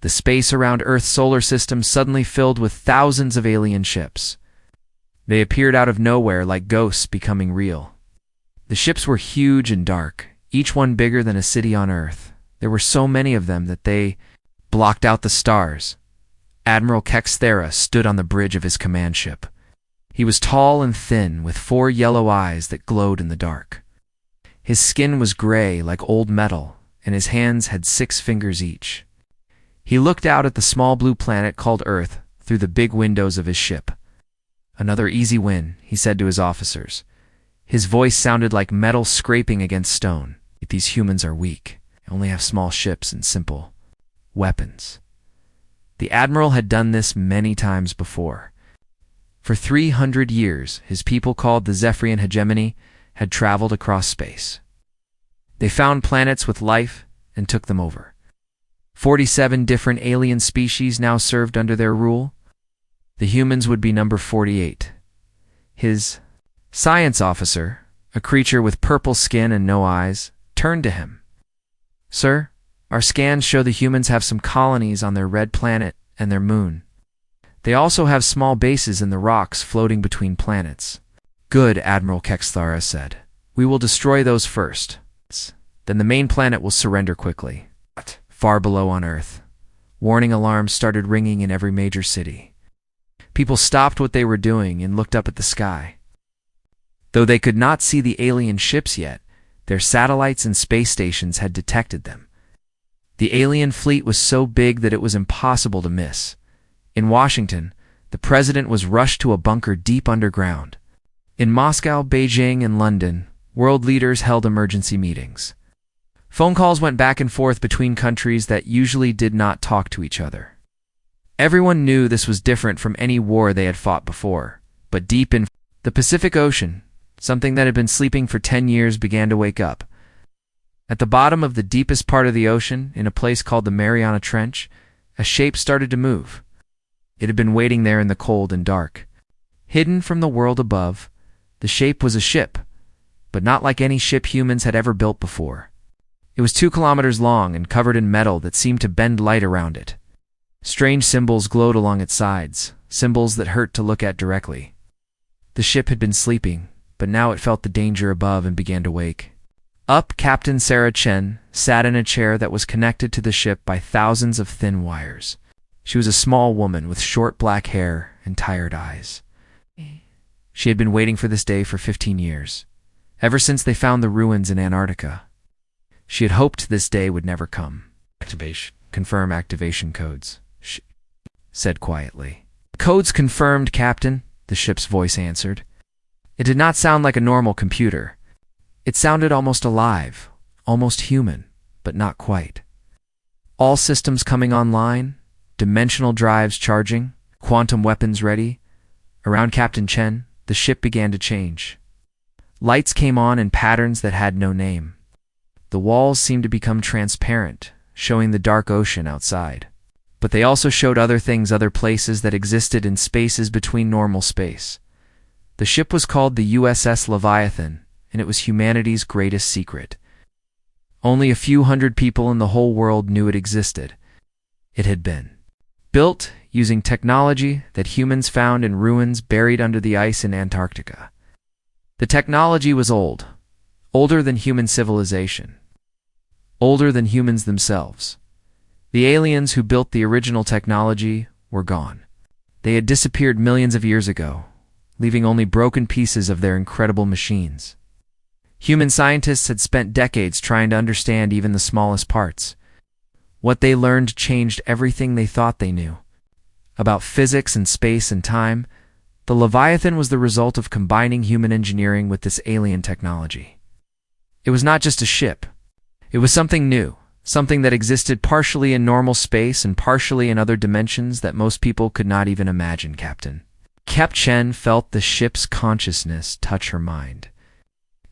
The space around Earth's solar system suddenly filled with thousands of alien ships. They appeared out of nowhere like ghosts becoming real. The ships were huge and dark, each one bigger than a city on Earth. There were so many of them that they blocked out the stars. Admiral Kexthera stood on the bridge of his command ship. He was tall and thin, with 4 yellow eyes that glowed in the dark. His skin was gray like old metal, and his hands had 6 fingers each. He looked out at the small blue planet called Earth through the big windows of his ship. "Another easy win," he said to his officers. His voice sounded like metal scraping against stone. "These humans are weak. They only have small ships and simple weapons." The Admiral had done this many times before. For 300 years, his people, called the Zephyrian hegemony, had traveled across space. They found planets with life and took them over. 47 different alien species now served under their rule. The humans would be number 48. His science officer, a creature with purple skin and no eyes, turned to him. "Sir, our scans show the humans have some colonies on their red planet and their moon. They also have small bases in the rocks floating between planets." "Good," Admiral Kexthera said. "We will destroy those first. Then the main planet will surrender quickly." Far below on Earth, warning alarms started ringing in every major city. People stopped what they were doing and looked up at the sky. Though they could not see the alien ships yet, their satellites and space stations had detected them. The alien fleet was so big that it was impossible to miss. In Washington, the president was rushed to a bunker deep underground. In Moscow, Beijing, and London, world leaders held emergency meetings. Phone calls went back and forth between countries that usually did not talk to each other. Everyone knew this was different from any war they had fought before, but deep in the Pacific Ocean, something that had been sleeping for 10 years began to wake up. At the bottom of the deepest part of the ocean, in a place called the Mariana Trench, a shape started to move. It had been waiting there in the cold and dark. Hidden from the world above, the shape was a ship, but not like any ship humans had ever built before. It was 2 kilometers long and covered in metal that seemed to bend light around it. Strange symbols glowed along its sides, symbols that hurt to look at directly. The ship had been sleeping, but now it felt the danger above and began to wake. Up, Captain Sarah Chen sat in a chair that was connected to the ship by thousands of thin wires. She was a small woman with short black hair and tired eyes. She had been waiting for this day for 15 years, ever since they found the ruins in Antarctica. She had hoped this day would never come. "Confirm activation codes," she said quietly. "Codes confirmed, Captain," the ship's voice answered. It did not sound like a normal computer. It sounded almost alive, almost human, but not quite. "All systems coming online, dimensional drives charging, quantum weapons ready." Around Captain Chen, the ship began to change. Lights came on in patterns that had no name. The walls seemed to become transparent, showing the dark ocean outside. But they also showed other things, other places that existed in spaces between normal space. The ship was called the USS Leviathan, and it was humanity's greatest secret. Only a few hundred people in the whole world knew it existed. It had been built using technology that humans found in ruins buried under the ice in Antarctica. The technology was old, older than human civilization, older than humans themselves. The aliens who built the original technology were gone. They had disappeared millions of years ago, leaving only broken pieces of their incredible machines. Human scientists had spent decades trying to understand even the smallest parts. What they learned changed everything they thought they knew. About physics and space and time, the Leviathan was the result of combining human engineering with this alien technology. It was not just a ship. It was something new, something that existed partially in normal space and partially in other dimensions that most people could not even imagine, Captain. Cap Chen felt the ship's consciousness touch her mind.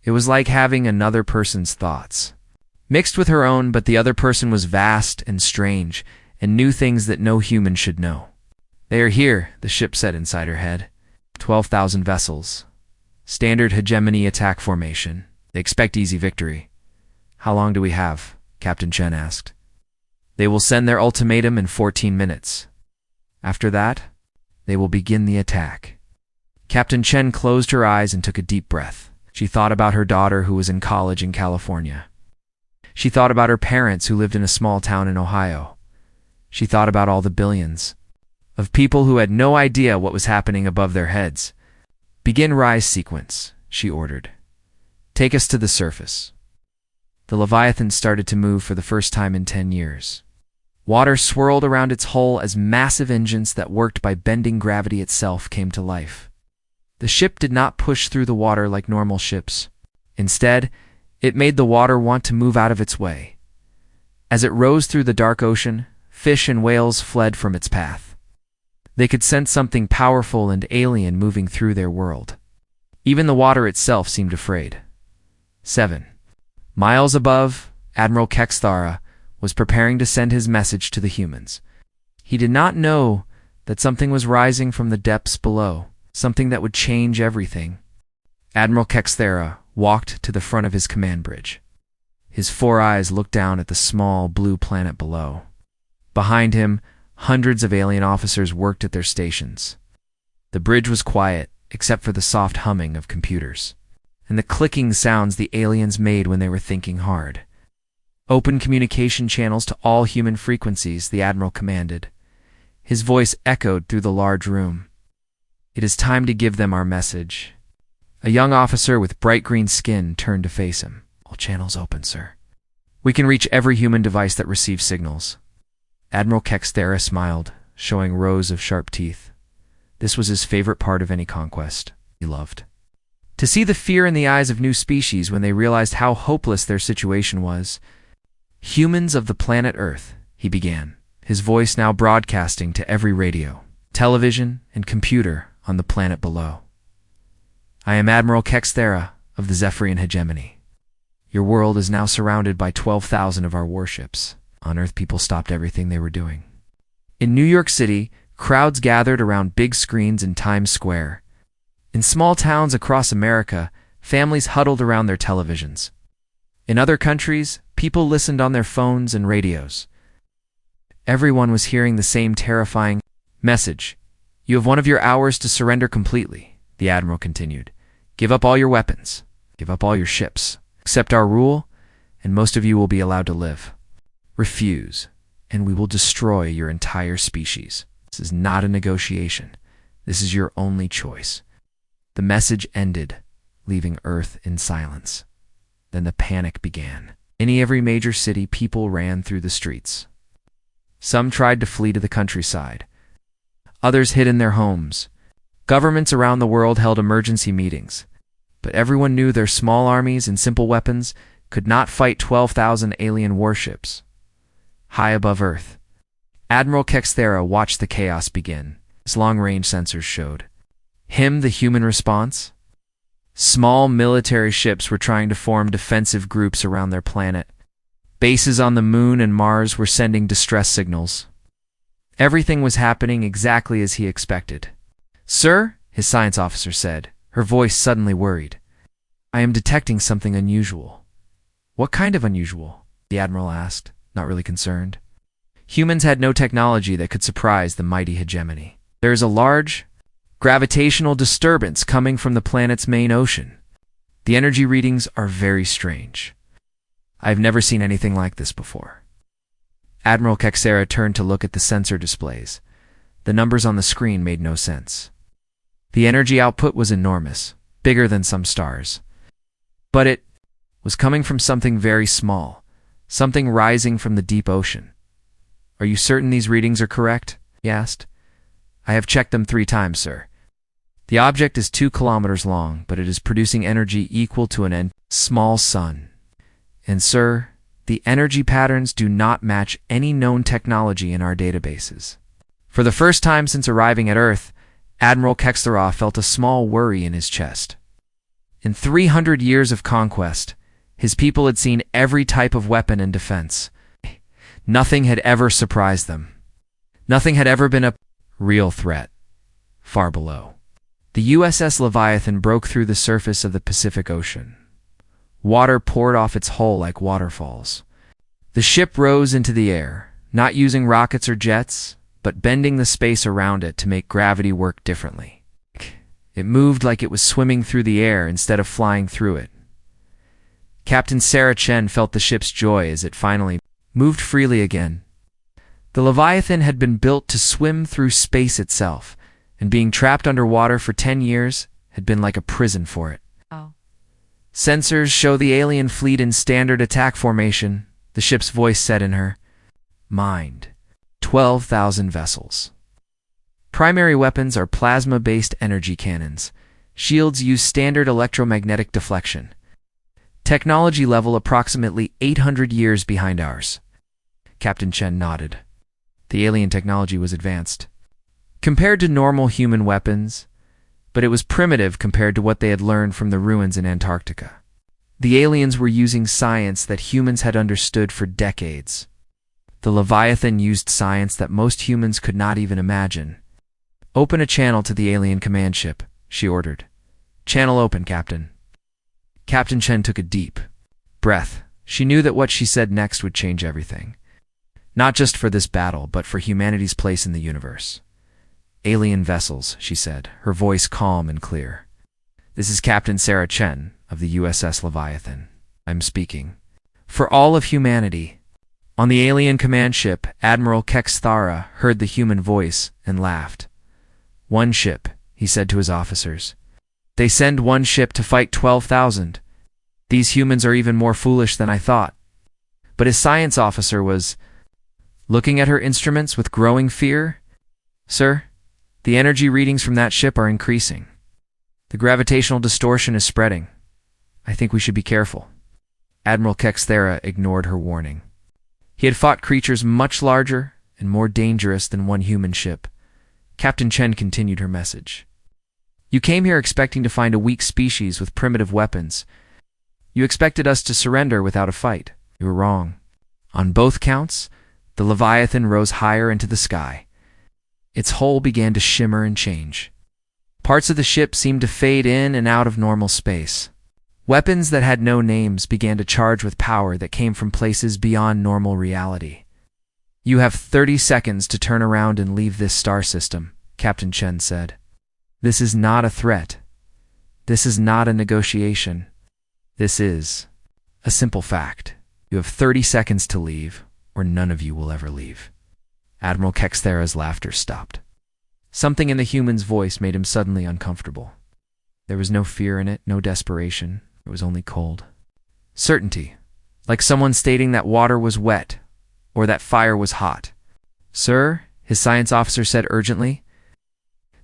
It was like having another person's thoughts, mixed with her own, but the other person was vast and strange and knew things that no human should know. "They are here," the ship said inside her head. 12,000 vessels. Standard hegemony attack formation. They expect easy victory. "How long do we have?" Captain Chen asked. They will send their ultimatum in 14 minutes. After that, they will begin the attack. Captain Chen closed her eyes and took a deep breath. She thought about her daughter who was in college in California. She thought about her parents who lived in a small town in Ohio. She thought about all the billions of people who had no idea what was happening above their heads. Begin rise sequence, she ordered. Take us to the surface. The Leviathan started to move for the first time in 10 years. Water swirled around its hull as massive engines that worked by bending gravity itself came to life. The ship did not push through the water like normal ships. Instead, it made the water want to move out of its way. As it rose through the dark ocean, fish and whales fled from its path. They could sense something powerful and alien moving through their world. Even the water itself seemed afraid. 7 miles above, Admiral Kexthara was preparing to send his message to the humans. He did not know that something was rising from the depths below, something that would change everything. Admiral Kexthara walked to the front of his command bridge. His 4 eyes looked down at the small blue planet below. Behind him, hundreds of alien officers worked at their stations. The bridge was quiet, except for the soft humming of computers, and the clicking sounds the aliens made when they were thinking hard. Open communication channels to all human frequencies, the Admiral commanded. His voice echoed through the large room. It is time to give them our message. A young officer with bright green skin turned to face him. All channels open, sir. We can reach every human device that receives signals. Admiral Kexthara smiled, showing rows of sharp teeth. This was his favorite part of any conquest. He loved to see the fear in the eyes of new species when they realized how hopeless their situation was. Humans of the planet Earth, he began, his voice now broadcasting to every radio, television, and computer on the planet below. I am Admiral Kexthara of the Zephyrian hegemony. Your world is now surrounded by 12,000 of our warships. On Earth, people stopped everything they were doing. In New York City, crowds gathered around big screens in Times Square. In small towns across America, families huddled around their televisions. In other countries, people listened on their phones and radios. Everyone was hearing the same terrifying message. You have one of your hours to surrender completely, the Admiral continued. Give up all your weapons. Give up all your ships. Accept our rule, and most of you will be allowed to live. Refuse, and we will destroy your entire species. This is not a negotiation. This is your only choice. The message ended, leaving Earth in silence. Then the panic began. In every major city, people ran through the streets. Some tried to flee to the countryside. Others hid in their homes. Governments around the world held emergency meetings. But everyone knew their small armies and simple weapons could not fight 12,000 alien warships. High above Earth, Admiral Kexthara watched the chaos begin. His long-range sensors showed him the human response. Small military ships were trying to form defensive groups around their planet. Bases on the Moon and Mars were sending distress signals. Everything was happening exactly as he expected. Sir, his science officer said, her voice suddenly worried. I am detecting something unusual. What kind of unusual? The Admiral asked, not really concerned. Humans had no technology that could surprise the mighty hegemony. There is a large gravitational disturbance coming from the planet's main ocean. The energy readings are very strange. I've never seen anything like this before. Admiral Kexthara turned to look at the sensor displays. The numbers on the screen made no sense. The energy output was enormous, bigger than some stars. But it was coming from something very small, something rising from the deep ocean. Are you certain these readings are correct? He asked. I have checked them 3 times, sir. The object is 2 kilometers long, but it is producing energy equal to an small sun. And, sir, the energy patterns do not match any known technology in our databases. For the first time since arriving at Earth, Admiral Kexthara felt a small worry in his chest. In 300 years of conquest, his people had seen every type of weapon and defense. Nothing had ever surprised them. Nothing had ever been a real threat. Far below, the USS Leviathan broke through the surface of the Pacific Ocean. Water poured off its hull like waterfalls. The ship rose into the air, not using rockets or jets, but bending the space around it to make gravity work differently. It moved like it was swimming through the air instead of flying through it. Captain Sarah Chen felt the ship's joy as it finally moved freely again. The Leviathan had been built to swim through space itself, and being trapped underwater for 10 years had been like a prison for it. Oh. Sensors show the alien fleet in standard attack formation, the ship's voice said in her mind. 12,000 vessels. Primary weapons are plasma-based energy cannons. Shields use standard electromagnetic deflection. Technology level approximately 800 years behind ours. Captain Chen nodded. The alien technology was advanced compared to normal human weapons, but it was primitive compared to what they had learned from the ruins in Antarctica. The aliens were using science that humans had understood for decades. The Leviathan used science that most humans could not even imagine. Open a channel to the alien command ship, she ordered. Channel open, Captain. Captain Chen took a deep breath. She knew that what she said next would change everything. Not just for this battle, but for humanity's place in the universe. Alien vessels, she said, her voice calm and clear. This is Captain Sarah Chen of the USS Leviathan. I'm speaking. For all of humanity. On the alien command ship, Admiral Kexthara heard the human voice and laughed. One ship, he said to his officers. They send one ship to fight 12,000. These humans are even more foolish than I thought. But his science officer was looking at her instruments with growing fear. Sir, the energy readings from that ship are increasing. The gravitational distortion is spreading. I think we should be careful. Admiral Kexthara ignored her warning. He had fought creatures much larger and more dangerous than one human ship. Captain Chen continued her message. You came here expecting to find a weak species with primitive weapons. You expected us to surrender without a fight. You were wrong. On both counts, the Leviathan rose higher into the sky. Its hull began to shimmer and change. Parts of the ship seemed to fade in and out of normal space. Weapons that had no names began to charge with power that came from places beyond normal reality. You have 30 seconds to turn around and leave this star system, Captain Chen said. This is not a threat. This is not a negotiation. This is a simple fact. You have 30 seconds to leave, or none of you will ever leave. Admiral Kexthara's laughter stopped. Something in the human's voice made him suddenly uncomfortable. There was no fear in it, no desperation. It was only cold. Certainty, like someone stating that water was wet or that fire was hot. Sir, his science officer said urgently,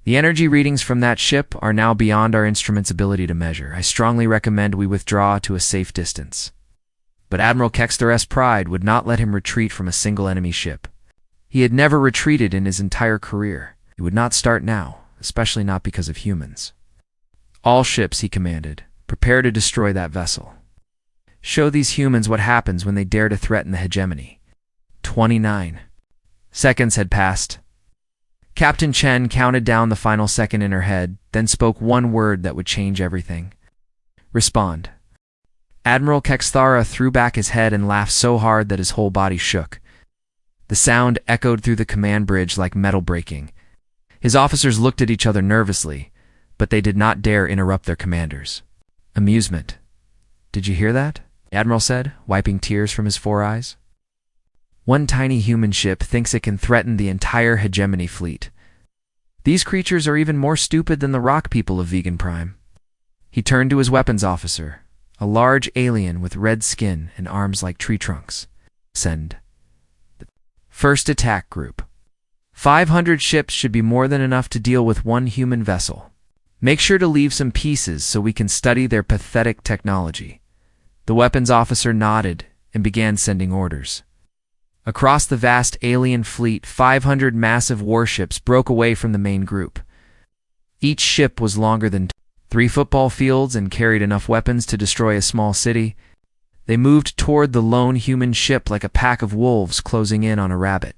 the energy readings from that ship are now beyond our instrument's ability to measure. I strongly recommend we withdraw to a safe distance. But Admiral Kexthara's pride would not let him retreat from a single enemy ship. He had never retreated in his entire career. He would not start now, especially not because of humans. All ships, he commanded, prepare to destroy that vessel. Show these humans what happens when they dare to threaten the hegemony. 29 seconds had passed. Captain Chen counted down the final second in her head, then spoke one word that would change everything. Respond. Admiral Kexthara threw back his head and laughed so hard that his whole body shook. The sound echoed through the command bridge like metal breaking. His officers looked at each other nervously, but they did not dare interrupt their commanders. Amusement. Did you hear that? The Admiral said, wiping tears from his 4 eyes. One tiny human ship thinks it can threaten the entire hegemony fleet. These creatures are even more stupid than the rock people of Vegan Prime. He turned to his weapons officer, a large alien with red skin and arms like tree trunks. Send. The first attack group. 500 ships should be more than enough to deal with one human vessel. Make sure to leave some pieces so we can study their pathetic technology. The weapons officer nodded and began sending orders. Across the vast alien fleet, 500 massive warships broke away from the main group. Each ship was longer than 3 football fields and carried enough weapons to destroy a small city. They moved toward the lone human ship like a pack of wolves closing in on a rabbit.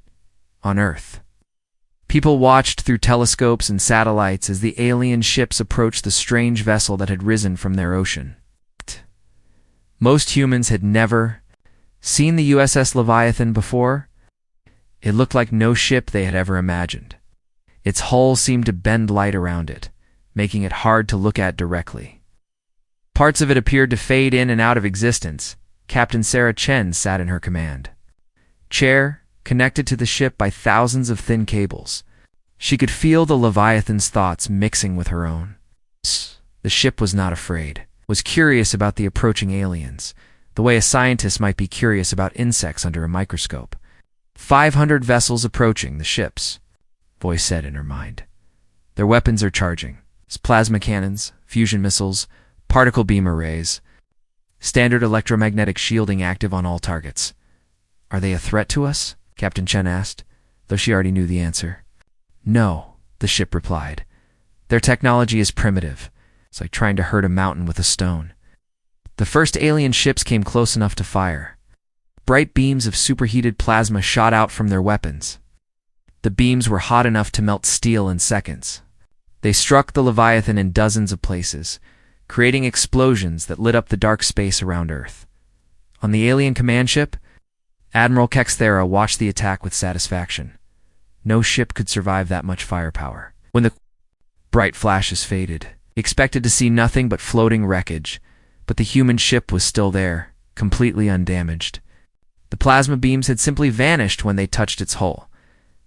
On Earth. People watched through telescopes and satellites as the alien ships approached the strange vessel that had risen from their ocean. Most humans had never seen the USS Leviathan before. It looked like no ship they had ever imagined. Its hull seemed to bend light around it, making it hard to look at directly. Parts of it appeared to fade in and out of existence. Captain Sarah Chen sat in her command chair, connected to the ship by thousands of thin cables. She could feel the Leviathan's thoughts mixing with her own. The ship was not afraid, was curious about the approaching aliens, the way a scientist might be curious about insects under a microscope. 500 vessels approaching the ships, voice said in her mind. Their weapons are charging. Plasma cannons, fusion missiles, particle beam arrays, standard electromagnetic shielding active on all targets. Are they a threat to us? Captain Chen asked, though she already knew the answer. No, the ship replied. Their technology is primitive. It's like trying to hurt a mountain with a stone. The first alien ships came close enough to fire. Bright beams of superheated plasma shot out from their weapons. The beams were hot enough to melt steel in seconds. They struck the Leviathan in dozens of places, creating explosions that lit up the dark space around Earth. On the alien command ship, Admiral Kexthera watched the attack with satisfaction. No ship could survive that much firepower. When the bright flashes faded, he expected to see nothing but floating wreckage, but the human ship was still there, completely undamaged. The plasma beams had simply vanished when they touched its hull.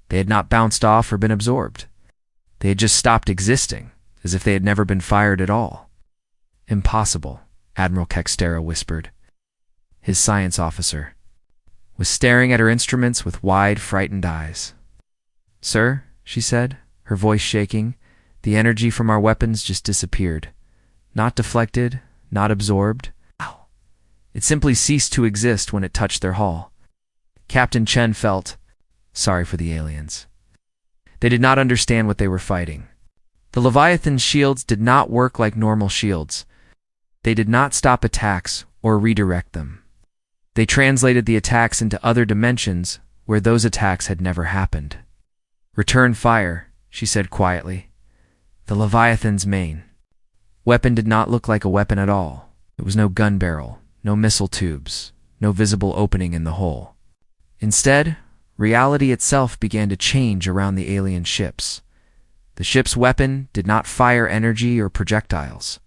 They had not bounced off or been absorbed. They had just stopped existing, as if they had never been fired at all. Impossible, Admiral Kexthera whispered. His science officer was staring at her instruments with wide, frightened eyes. Sir, she said, her voice shaking, the energy from our weapons just disappeared. Not deflected, not absorbed. It simply ceased to exist when it touched their hull. Captain Chen felt sorry for the aliens. They did not understand what they were fighting. The Leviathan's shields did not work like normal shields. They did not stop attacks or redirect them. They translated the attacks into other dimensions where those attacks had never happened. Return fire, she said quietly. The Leviathan's main weapon did not look like a weapon at all. It was no gun barrel, no missile tubes, no visible opening in the hull. Instead, reality itself began to change around the alien ships. The ship's weapon did not fire energy or projectiles.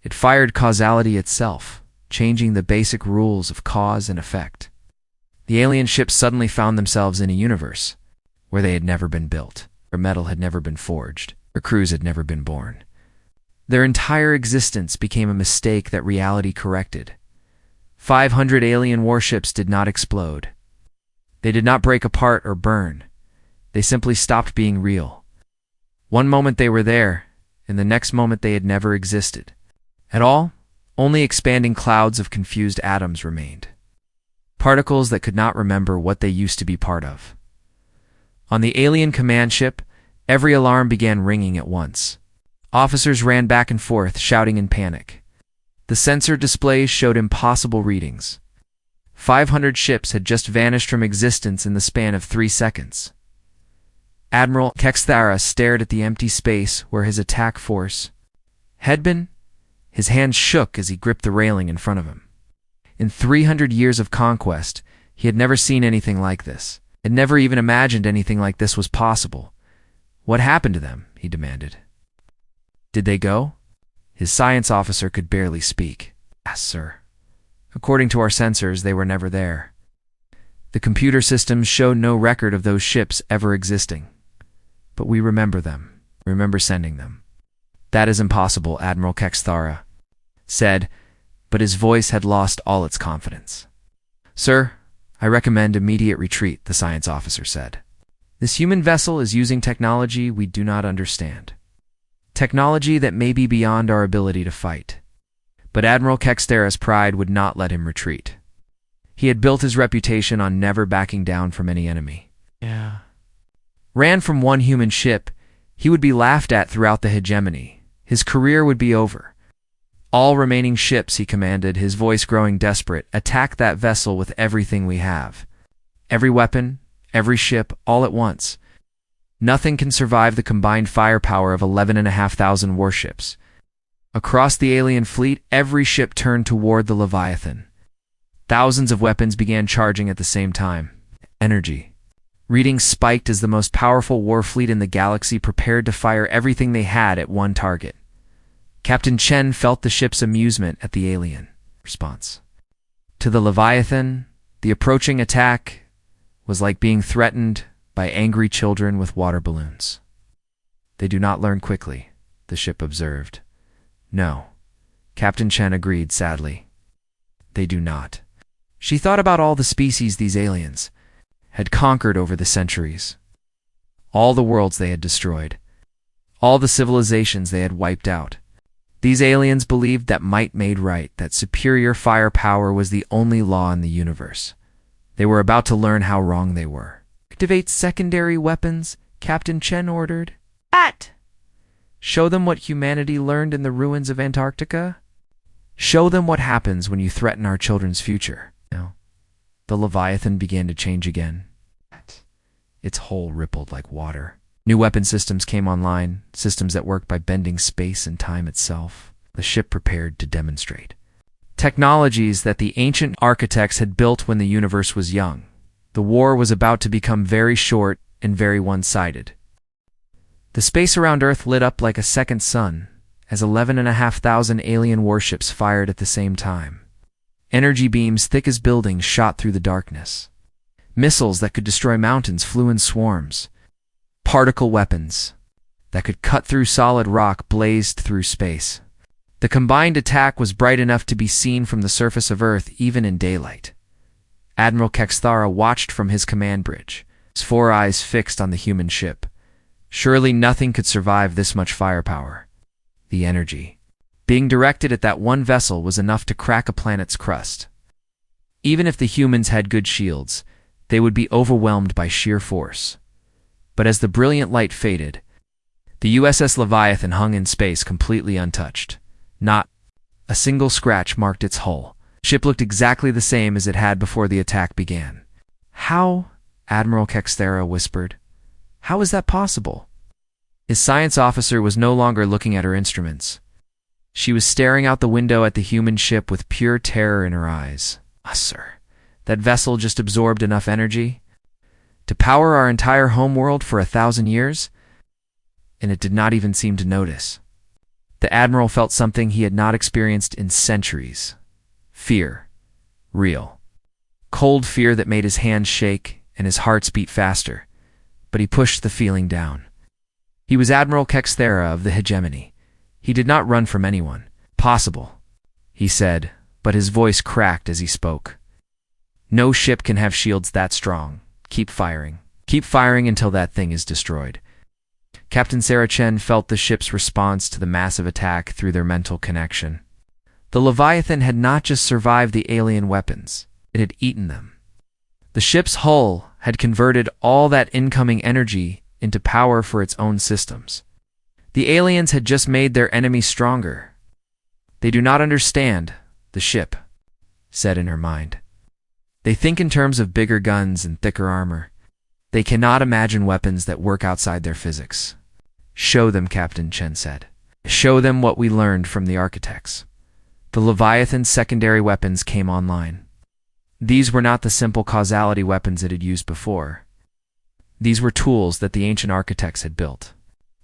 It fired causality itself, changing the basic rules of cause and effect. The alien ships suddenly found themselves in a universe where they had never been built, where metal had never been forged, where crews had never been born. Their entire existence became a mistake that reality corrected. 500 alien warships did not explode. They did not break apart or burn. They simply stopped being real. One moment they were there, and the next moment they had never existed. At all, only expanding clouds of confused atoms remained. Particles that could not remember what they used to be part of. On the alien command ship, every alarm began ringing at once. Officers ran back and forth, shouting in panic. The sensor displays showed impossible readings. 500 ships had just vanished from existence in the span of 3 seconds. Admiral Kexthera stared at the empty space where his attack force had been. His hands shook as he gripped the railing in front of him. In 300 years of conquest, he had never seen anything like this, had never even imagined anything like this was possible. What happened to them? He demanded. Did they go? His science officer could barely speak. Yes, sir. According to our sensors, they were never there. The computer systems showed no record of those ships ever existing. But we remember them, remember sending them. That is impossible, Admiral Kexthera said, but his voice had lost all its confidence. Sir, I recommend immediate retreat, the science officer said. This human vessel is using technology we do not understand. Technology that may be beyond our ability to fight. But Admiral Kexthera's pride would not let him retreat. He had built his reputation on never backing down from any enemy. Ran from one human ship, he would be laughed at throughout the hegemony. His career would be over. All remaining ships, he commanded, his voice growing desperate, attack that vessel with everything we have. Every weapon, every ship, all at once. Nothing can survive the combined firepower of 11,500 warships. Across the alien fleet, every ship turned toward the Leviathan. Thousands of weapons began charging at the same time. Energy. Readings spiked as the most powerful war fleet in the galaxy prepared to fire everything they had at one target. Captain Chen felt the ship's amusement at the alien response. To the Leviathan, the approaching attack was like being threatened by angry children with water balloons. They do not learn quickly, the ship observed. No, Captain Chen agreed sadly. They do not. She thought about all the species these aliens had conquered over the centuries, all the worlds they had destroyed, all the civilizations they had wiped out. These aliens believed that might made right, that superior firepower was the only law in the universe. They were about to learn how wrong they were. Activate secondary weapons, Captain Chen ordered. At! Show them what humanity learned in the ruins of Antarctica. Show them what happens when you threaten our children's future. No. The Leviathan began to change again. Its hull rippled like water. New weapon systems came online, systems that worked by bending space and time itself. The ship prepared to demonstrate technologies that the ancient architects had built when the universe was young. The war was about to become very short and very one-sided. The space around Earth lit up like a second sun as 11,500 alien warships fired at the same time. Energy beams thick as buildings shot through the darkness. Missiles that could destroy mountains flew in swarms. Particle weapons that could cut through solid rock blazed through space. The combined attack was bright enough to be seen from the surface of Earth even in daylight. Admiral Kexthara watched from his command bridge, his 4 eyes fixed on the human ship. Surely nothing could survive this much firepower. The energy being directed at that one vessel was enough to crack a planet's crust. Even if the humans had good shields, they would be overwhelmed by sheer force. But as the brilliant light faded, the USS Leviathan hung in space completely untouched. Not a single scratch marked its hull. The ship looked exactly the same as it had before the attack began. How? Admiral Kexthara whispered. How is that possible? His science officer was no longer looking at her instruments. She was staring out the window at the human ship with pure terror in her eyes. Sir, that vessel just absorbed enough energy to power our entire homeworld for 1,000 years, and it did not even seem to notice. The Admiral felt something he had not experienced in centuries. Fear. Real. Cold fear that made his hands shake and his hearts beat faster, but he pushed the feeling down. He was Admiral Kexthara of the hegemony. He did not run from anyone. Possible, he said, but his voice cracked as he spoke. No ship can have shields that strong. Keep firing. Keep firing until that thing is destroyed. Captain Sarah Chen felt the ship's response to the massive attack through their mental connection. The Leviathan had not just survived the alien weapons, it had eaten them. The ship's hull had converted all that incoming energy into power for its own systems. The aliens had just made their enemy stronger. They do not understand, the ship said in her mind. They think in terms of bigger guns and thicker armor. They cannot imagine weapons that work outside their physics. Show them, Captain Chen said. Show them what we learned from the architects. The Leviathan's secondary weapons came online. These were not the simple causality weapons it had used before. These were tools that the ancient architects had built.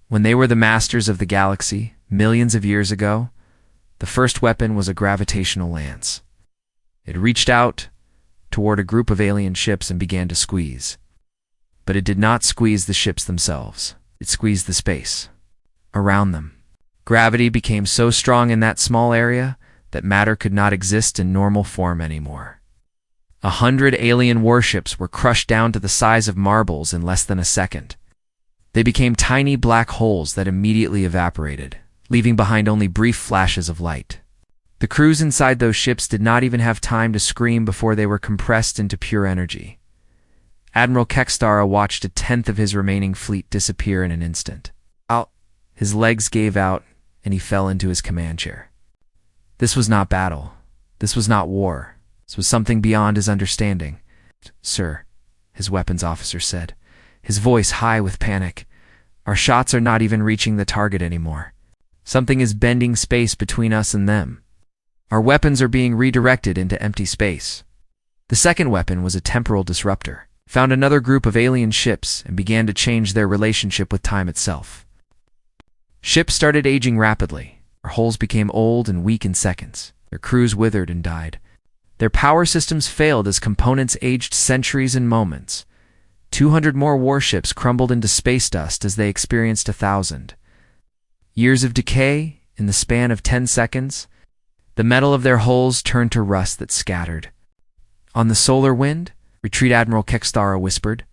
When they were the masters of the galaxy, millions of years ago, the first weapon was a gravitational lance. It reached out toward a group of alien ships and began to squeeze. But it did not squeeze the ships themselves. It squeezed the space around them. Gravity became so strong in that small area that matter could not exist in normal form anymore. 100 alien warships were crushed down to the size of marbles in less than a second. They became tiny black holes that immediately evaporated, leaving behind only brief flashes of light. The crews inside those ships did not even have time to scream before they were compressed into pure energy. Admiral Kexthara watched 1/10 of his remaining fleet disappear in an instant. His legs gave out, and he fell into his command chair. This was not battle. This was not war. This was something beyond his understanding. Sir, his weapons officer said, his voice high with panic. Our shots are not even reaching the target anymore. Something is bending space between us and them. Our weapons are being redirected into empty space. The second weapon was a temporal disruptor. found another group of alien ships and began to change their relationship with time itself. Ships started aging rapidly. Their hulls became old and weak in seconds. Their crews withered and died. Their power systems failed as components aged centuries in moments. 200 more warships crumbled into space dust as they experienced 1,000 years of decay in the span of 10 seconds. The metal of their hulls turned to rust that scattered. "On the solar wind?" Retreat Admiral Kexthara whispered.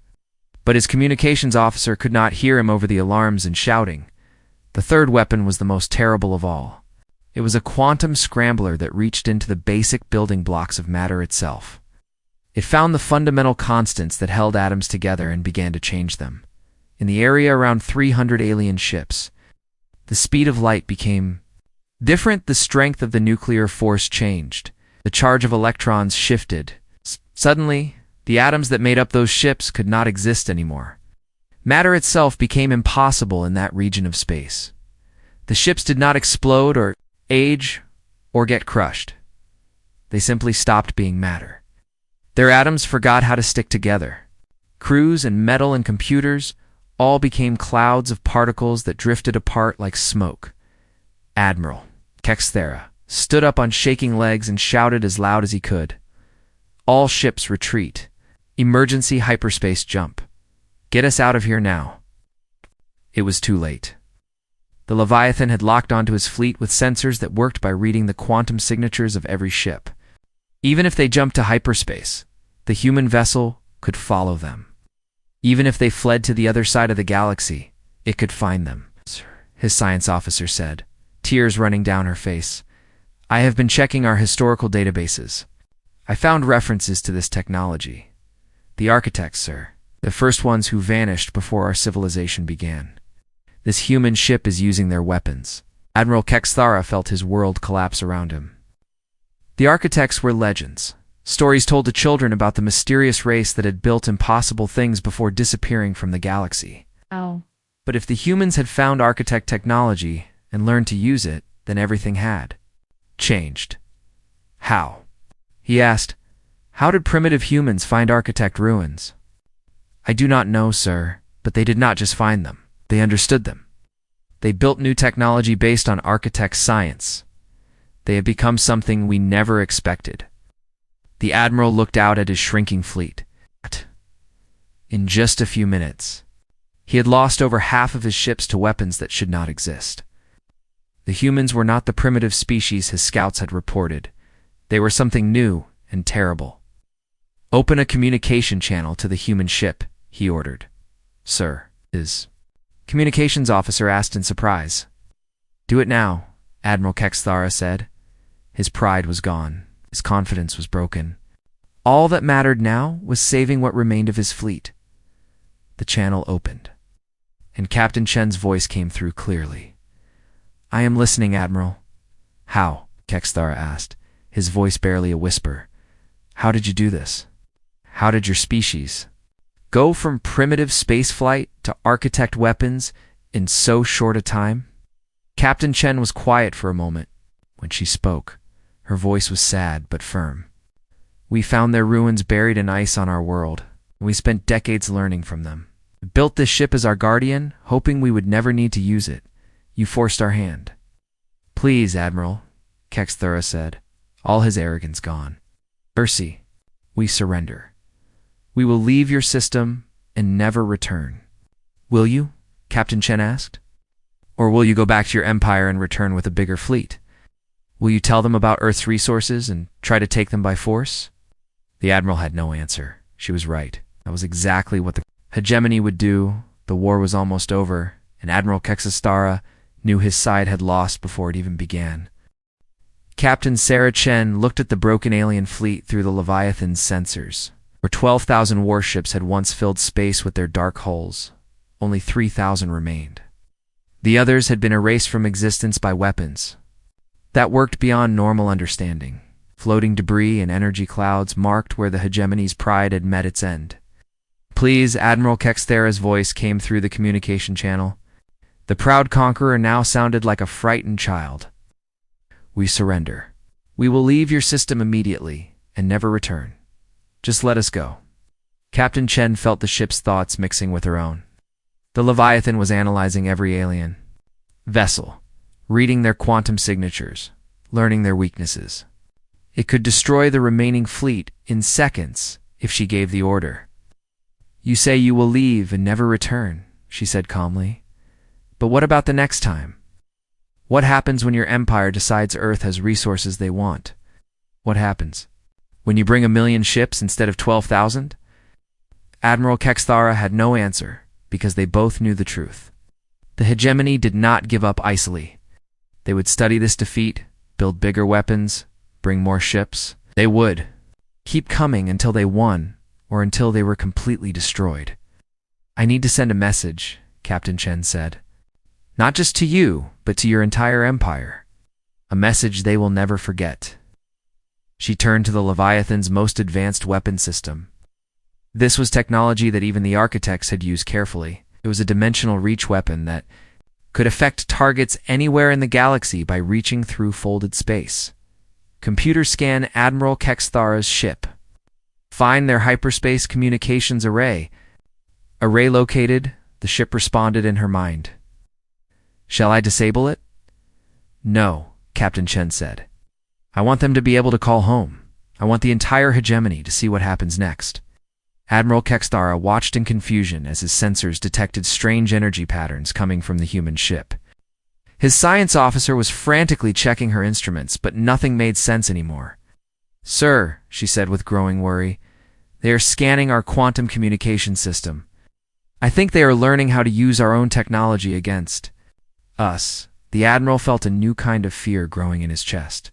But his communications officer could not hear him over the alarms and shouting. The third weapon was the most terrible of all. It was a quantum scrambler that reached into the basic building blocks of matter itself. It found the fundamental constants that held atoms together and began to change them. In the area around 300 alien ships, the speed of light became different. The strength of the nuclear force changed. The charge of electrons shifted. Suddenly, the atoms that made up those ships could not exist anymore. Matter itself became impossible in that region of space. The ships did not explode or age or get crushed. They simply stopped being matter. Their atoms forgot how to stick together. Crews and metal and computers all became clouds of particles that drifted apart like smoke. Admiral Kexthara stood up on shaking legs and shouted as loud as he could. "All ships retreat. Emergency hyperspace jump. Get us out of here now." It was too late. The Leviathan had locked onto his fleet with sensors that worked by reading the quantum signatures of every ship. Even if they jumped to hyperspace, the human vessel could follow them. Even if they fled to the other side of the galaxy, it could find them, his science officer said, tears running down her face. "I have been checking our historical databases. I found references to this technology. The architects, sir, the first ones who vanished before our civilization began. This human ship is using their weapons." Admiral Kexthara felt his world collapse around him. The architects were legends. Stories told to children about the mysterious race that had built impossible things before disappearing from the galaxy. Oh. But if the humans had found architect technology and learned to use it, then everything had changed. How? He asked. How did primitive humans find architect ruins? "I do not know, sir, but they did not just find them. They understood them. They built new technology based on architect science. They have become something we never expected." The admiral looked out at his shrinking fleet. In just a few minutes, he had lost over half of his ships to weapons that should not exist. The humans were not the primitive species his scouts had reported. They were something new and terrible. "Open a communication channel to the human ship," he ordered. "Sir," his communications officer asked in surprise. "Do it now," Admiral Kexthara said. His pride was gone. His confidence was broken. All that mattered now was saving what remained of his fleet. The channel opened, and Captain Chen's voice came through clearly. "I am listening, Admiral." "How?" Kexthara asked, his voice barely a whisper. "How did you do this? How did your species go from primitive spaceflight to architect weapons in so short a time?" Captain Chen was quiet for a moment. When she spoke, her voice was sad but firm. "We found their ruins buried in ice on our world, and we spent decades learning from them. We built this ship as our guardian, hoping we would never need to use it. You forced our hand." "Please, Admiral," Kexthara said, all his arrogance gone. "Mercy, we surrender. We will leave your system and never return." "Will you?" Captain Chen asked. "Or will you go back to your empire and return with a bigger fleet? Will you tell them about Earth's resources and try to take them by force?" The Admiral had no answer. She was right. That was exactly what the hegemony would do. The war was almost over, and Admiral Kexthara knew his side had lost before it even began. Captain Sarah Chen looked at the broken alien fleet through the Leviathan's sensors. Where 12,000 warships had once filled space with their dark hulls, only 3,000 remained. The others had been erased from existence by weapons that worked beyond normal understanding. Floating debris and energy clouds marked where the hegemony's pride had met its end. "Please," Admiral Kexthara's voice came through the communication channel. The proud conqueror now sounded like a frightened child. "We surrender. We will leave your system immediately and never return. Just let us go." Captain Chen felt the ship's thoughts mixing with her own. The Leviathan was analyzing every alien vessel, reading their quantum signatures, learning their weaknesses. It could destroy the remaining fleet in seconds if she gave the order. "You say you will leave and never return," she said calmly. "But what about the next time? What happens when your empire decides Earth has resources they want? What happens when you bring 1,000,000 ships instead of 12,000? Admiral Kexthara had no answer because they both knew the truth. The hegemony did not give up easily. They would study this defeat, build bigger weapons, bring more ships. They would keep coming until they won or until they were completely destroyed. "I need to send a message," Captain Chen said. "Not just to you, but to your entire empire. A message they will never forget." She turned to the Leviathan's most advanced weapon system. This was technology that even the architects had used carefully. It was a dimensional reach weapon that could affect targets anywhere in the galaxy by reaching through folded space. "Computer scan Admiral Kexthara's ship. Find their hyperspace communications array." "Array located," the ship responded in her mind. "Shall I disable it?" "No," Captain Chen said. "I want them to be able to call home. I want the entire hegemony to see what happens next." Admiral Kexthara watched in confusion as his sensors detected strange energy patterns coming from the human ship. His science officer was frantically checking her instruments, but nothing made sense anymore. "Sir," she said with growing worry, "they are scanning our quantum communication system. I think they are learning how to use our own technology against us." The Admiral felt a new kind of fear growing in his chest.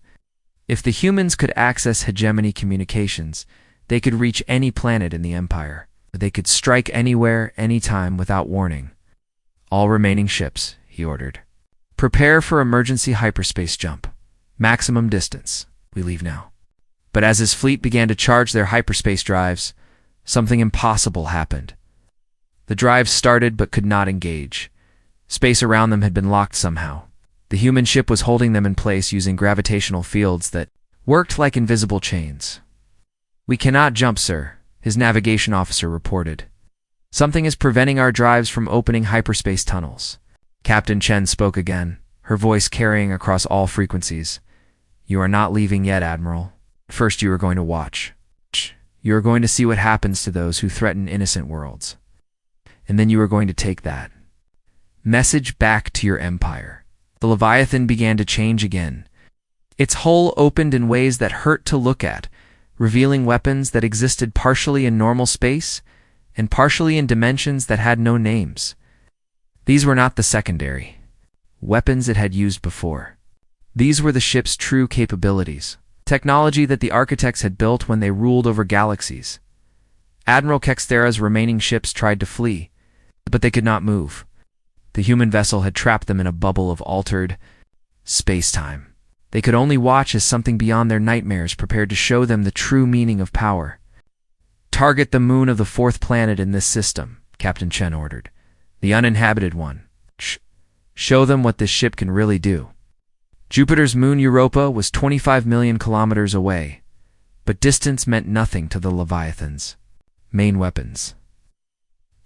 If the humans could access hegemony communications, they could reach any planet in the Empire. They could strike anywhere, anytime, without warning. "All remaining ships," he ordered. "Prepare for emergency hyperspace jump. Maximum distance. We leave now." But as his fleet began to charge their hyperspace drives, something impossible happened. The drives started but could not engage. Space around them had been locked somehow. The human ship was holding them in place using gravitational fields that worked like invisible chains. "We cannot jump, sir," his navigation officer reported. "Something is preventing our drives from opening hyperspace tunnels." Captain Chen spoke again, her voice carrying across all frequencies. "You are not leaving yet, Admiral. First you are going to watch. You are going to see what happens to those who threaten innocent worlds. And then you are going to take that message back to your empire." The Leviathan began to change again. Its hull opened in ways that hurt to look at, revealing weapons that existed partially in normal space and partially in dimensions that had no names. These were not the secondary weapons it had used before. These were the ship's true capabilities, technology that the architects had built when they ruled over galaxies. Admiral Kexthara's remaining ships tried to flee, but they could not move. The human vessel had trapped them in a bubble of altered space-time. They could only watch as something beyond their nightmares prepared to show them the true meaning of power. "Target the moon of the fourth planet in this system," Captain Chen ordered. "The uninhabited one. Show them what this ship can really do." Jupiter's moon Europa was 25 million kilometers away, but distance meant nothing to the Leviathan's main weapons.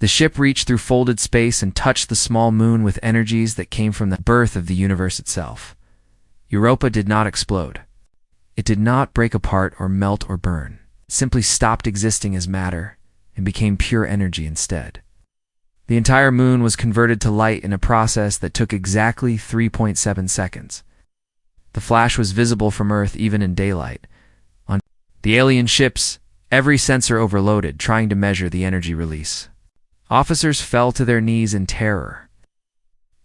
The ship reached through folded space and touched the small moon with energies that came from the birth of the universe itself. Europa did not explode. It did not break apart or melt or burn. It simply stopped existing as matter and became pure energy instead. The entire moon was converted to light in a process that took exactly 3.7 seconds. The flash was visible from Earth even in daylight. On the alien ships, every sensor overloaded, trying to measure the energy release. Officers fell to their knees in terror.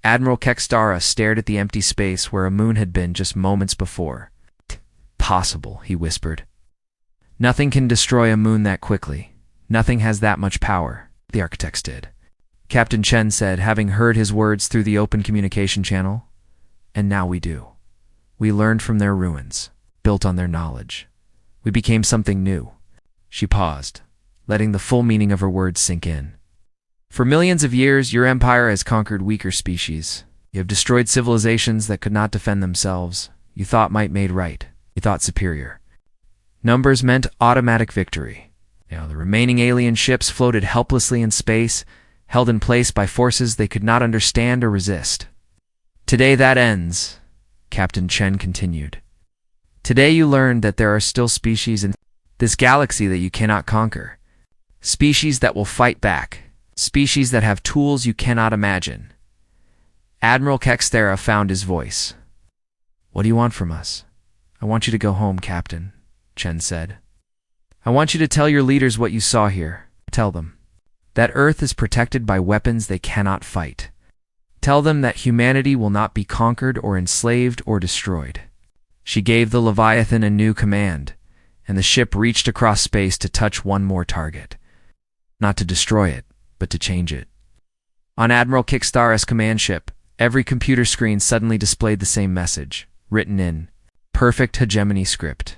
Admiral Kexthara stared at the empty space where a moon had been just moments before. "Possible," he whispered. "Nothing can destroy a moon that quickly. Nothing has that much power." The architects did. Captain Chen said, having heard his words through the open communication channel. "And now we do. We learned from their ruins, built on their knowledge. We became something new." She paused, letting the full meaning of her words sink in. "For millions of years, your empire has conquered weaker species. You have destroyed civilizations that could not defend themselves. You thought might made right. You thought superior. Numbers meant automatic victory. The remaining alien ships floated helplessly in space, held in place by forces they could not understand or resist. Today that ends, Captain Chen continued. Today you learned that there are still species in this galaxy that you cannot conquer. Species that will fight back. Species that have tools you cannot imagine. Admiral Kexthera found his voice. What do you want from us? I want you to go home, Captain, Chen said. I want you to tell your leaders what you saw here. Tell them that Earth is protected by weapons they cannot fight. Tell them that humanity will not be conquered or enslaved or destroyed. She gave the Leviathan a new command, and the ship reached across space to touch one more target. Not to destroy it, but to change it. On Admiral Kexthera's command ship, every computer screen suddenly displayed the same message, written in perfect hegemony script.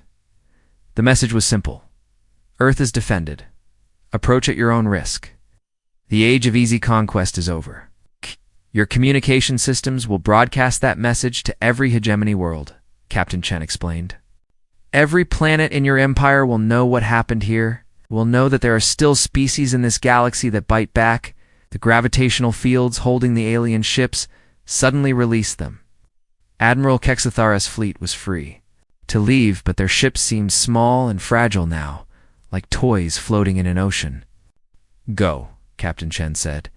The message was simple. Earth is defended. Approach at your own risk. The age of easy conquest is over. Your communication systems will broadcast that message to every hegemony world, Captain Chen explained. Every planet in your empire will know what happened here, will know that there are still species in this galaxy that bite back. The gravitational fields holding the alien ships suddenly released them. Admiral Kexthera's fleet was free to leave, but their ships seemed small and fragile now, like toys floating in an ocean. Go, Captain Chen said.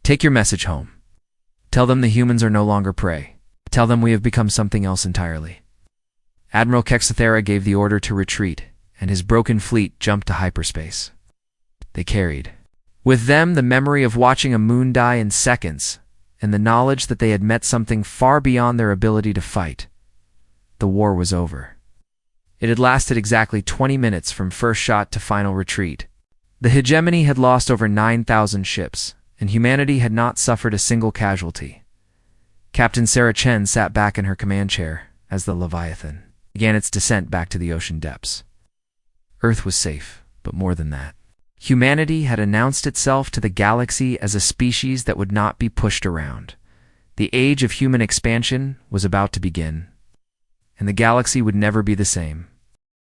Take your message home. Tell them the humans are no longer prey. Tell them we have become something else entirely. Admiral Kexthera gave the order to retreat, and his broken fleet jumped to hyperspace. They carried with them the memory of watching a moon die in seconds, and the knowledge that they had met something far beyond their ability to fight. The war was over. It had lasted exactly 20 minutes from first shot to final retreat. The hegemony had lost over 9,000 ships, and humanity had not suffered a single casualty. Captain Sarah Chen sat back in her command chair as the Leviathan began its descent back to the ocean depths. Earth was safe, but more than that. Humanity had announced itself to the galaxy as a species that would not be pushed around. The age of human expansion was about to begin, and the galaxy would never be the same.